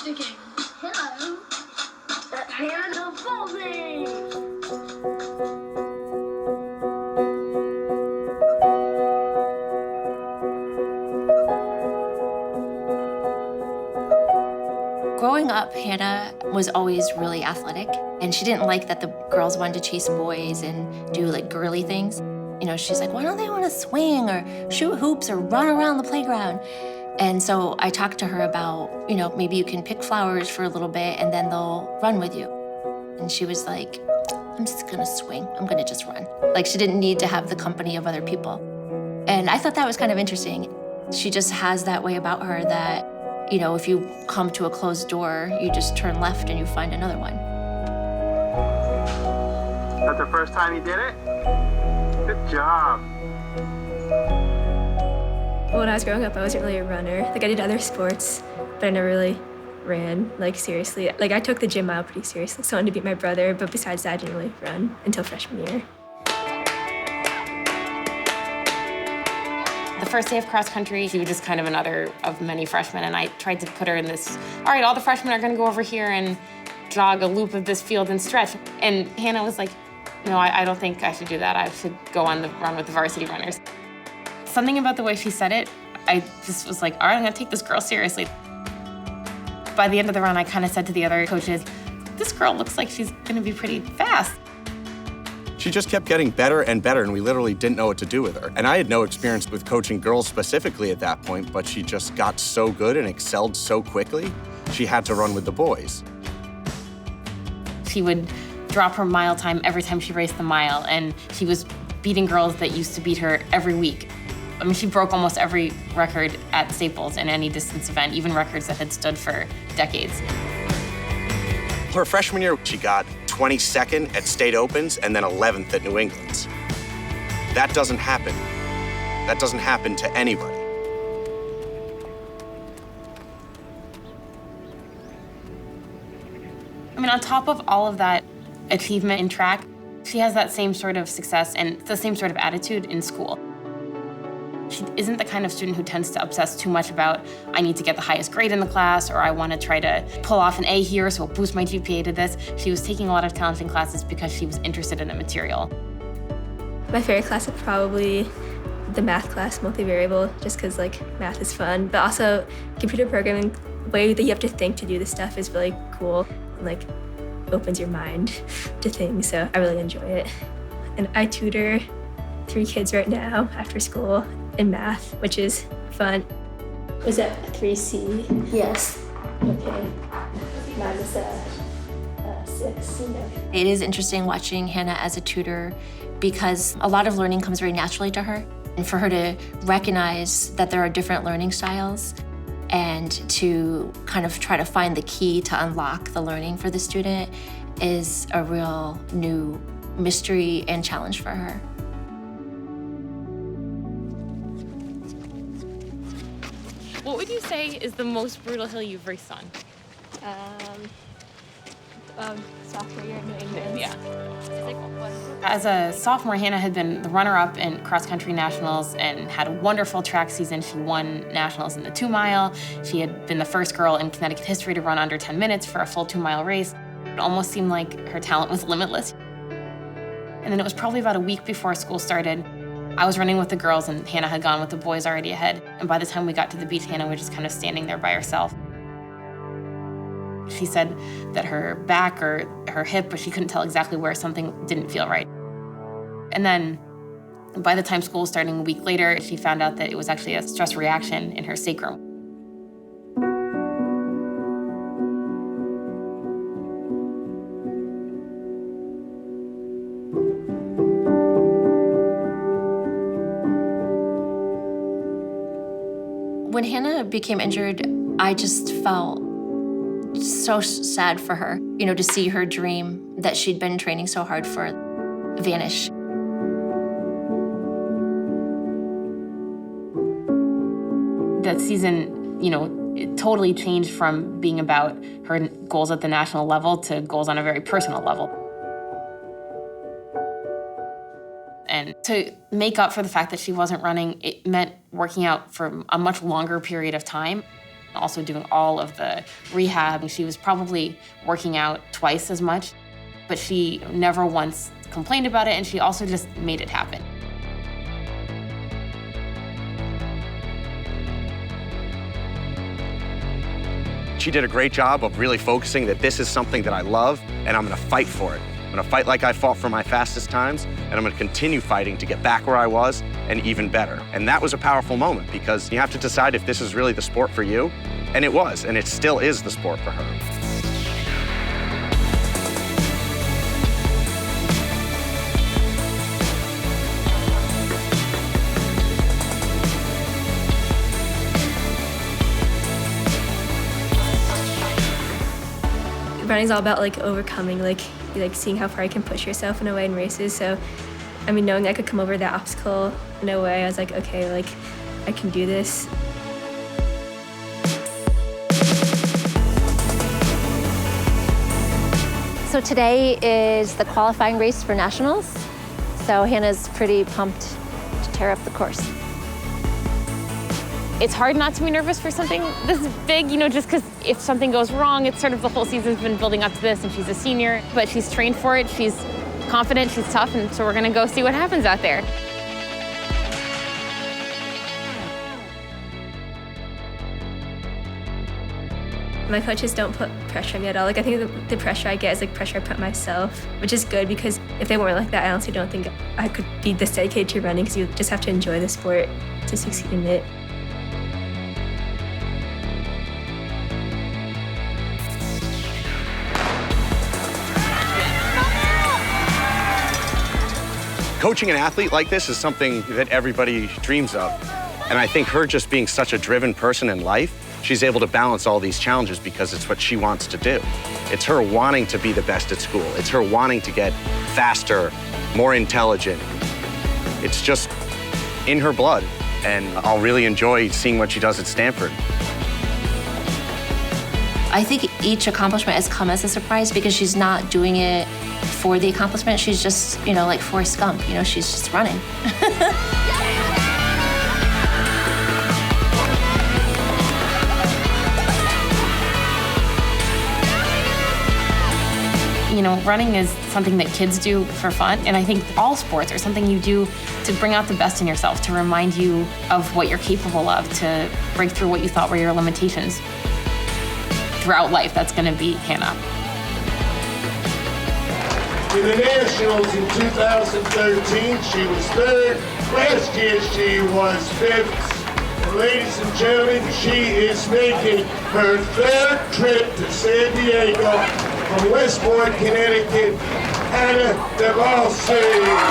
sticking. Hello. Hannah DeBalsi. Growing up, Hannah was always really athletic, and she didn't like that the girls wanted to chase boys and do like girly things. You know, she's like, why don't they want to swing or shoot hoops or run around the playground? And so I talked to her about, you know, maybe you can pick flowers for a little bit and then they'll run with you. And she was like, I'm just gonna swing. I'm gonna just run. Like, she didn't need to have the company of other people. And I thought that was kind of interesting. She just has that way about her that, you know, if you come to a closed door, you just turn left and you find another one. That's the first time you did it? Good job. When I was growing up, I wasn't really a runner. Like, I did other sports, but I never really ran, like, seriously. Like, I took the gym mile pretty seriously, so I wanted to beat my brother, but besides that, I didn't really run until freshman year. The first day of cross country, she was just kind of another of many freshmen, and I tried to put her in this, all right, all the freshmen are gonna go over here and jog a loop of this field and stretch. And Hannah was like, no, I don't think I should do that. I should go on the run with the varsity runners. Something about the way she said it, I just was like, all right, I'm gonna take this girl seriously. By the end of the run, I kind of said to the other coaches, this girl looks like she's gonna be pretty fast. She just kept getting better and better, and we literally didn't know what to do with her. And I had no experience with coaching girls specifically at that point, but she just got so good and excelled so quickly, she had to run with the boys. She would drop her mile time every time she raced the mile, and she was beating girls that used to beat her every week. I mean, she broke almost every record at Staples in any distance event, even records that had stood for decades. Her freshman year, she got 22nd at state opens and then 11th at New England's. That doesn't happen. That doesn't happen to anybody. I mean, on top of all of that achievement in track, she has that same sort of success and the same sort of attitude in school. She isn't the kind of student who tends to obsess too much about, I need to get the highest grade in the class, or I want to try to pull off an A here, so it'll boost my GPA to this. She was taking a lot of challenging classes because she was interested in the material. My favorite class is probably the math class, multivariable, just because, like, math is fun. But also, computer programming, the way that you have to think to do this stuff is really cool. And, like, opens your mind to things, so I really enjoy it. And I tutor 3 kids right now after school in math, which is fun. Was that a 3C? Yes. Okay. Mine was a 6. It is interesting watching Hannah as a tutor because a lot of learning comes very naturally to her. And for her to recognize that there are different learning styles and to kind of try to find the key to unlock the learning for the student is a real new mystery and challenge for her. What would you say is the most brutal hill you've raced on? Sophomore year in New England. Yeah. As a sophomore, Hannah had been the runner-up in cross-country nationals and had a wonderful track season. She won nationals in the 2-mile. She had been the first girl in Connecticut history to run under 10 minutes for a full 2-mile race. It almost seemed like her talent was limitless. And then it was probably about a week before school started. I was running with the girls and Hannah had gone with the boys already ahead. And by the time we got to the beach, Hannah was just kind of standing there by herself. She said that her back or her hip, but she couldn't tell exactly where, something didn't feel right. And then by the time school was starting a week later, she found out that it was actually a stress reaction in her sacrum. When Hannah became injured, I just felt so sad for her, you know, to see her dream that she'd been training so hard for vanish. That season, you know, it totally changed from being about her goals at the national level to goals on a very personal level. And to make up for the fact that she wasn't running, it meant working out for a much longer period of time. also doing all of the rehab. She was probably working out twice as much, but she never once complained about it, and she also just made it happen. She did a great job of really focusing that this is something that I love, and I'm gonna fight for it. I'm gonna fight like I fought for my fastest times, and I'm gonna continue fighting to get back where I was and even better. And that was a powerful moment because you have to decide if this is really the sport for you, and it was, and it still is the sport for her. Running's all about like overcoming, like seeing how far you can push yourself in a way in races. So, I mean, knowing I could come over that obstacle in a way, I was like, okay, like I can do this. So today is the qualifying race for nationals. So Hannah's pretty pumped to tear up the course. It's hard not to be nervous for something this big, you know, just because if something goes wrong, it's sort of the whole season's been building up to this, and she's a senior, but she's trained for it, she's confident, she's tough, and so we're gonna go see what happens out there. My coaches don't put pressure on me at all. Like, I think the pressure I get is like pressure I put on myself, which is good because if they weren't like that, I honestly don't think I could be this dedicated to running because you just have to enjoy the sport to succeed in it. Coaching an athlete like this is something that everybody dreams of. And I think her just being such a driven person in life, she's able to balance all these challenges because it's what she wants to do. It's her wanting to be the best at school. It's her wanting to get faster, more intelligent. It's just in her blood. And I'll really enjoy seeing what she does at Stanford. I think each accomplishment has come as a surprise because she's not doing it for the accomplishment. She's just, you know, like Forrest Gump, you know, she's just running. You know, running is something that kids do for fun, and I think all sports are something you do to bring out the best in yourself, to remind you of what you're capable of, to break through what you thought were your limitations. Throughout life, that's gonna be Hannah. In the Nationals in 2013, she was third. Last year, she was fifth. And ladies and gentlemen, she is making her third trip to San Diego from Westport, Connecticut, Hannah DeBalsi.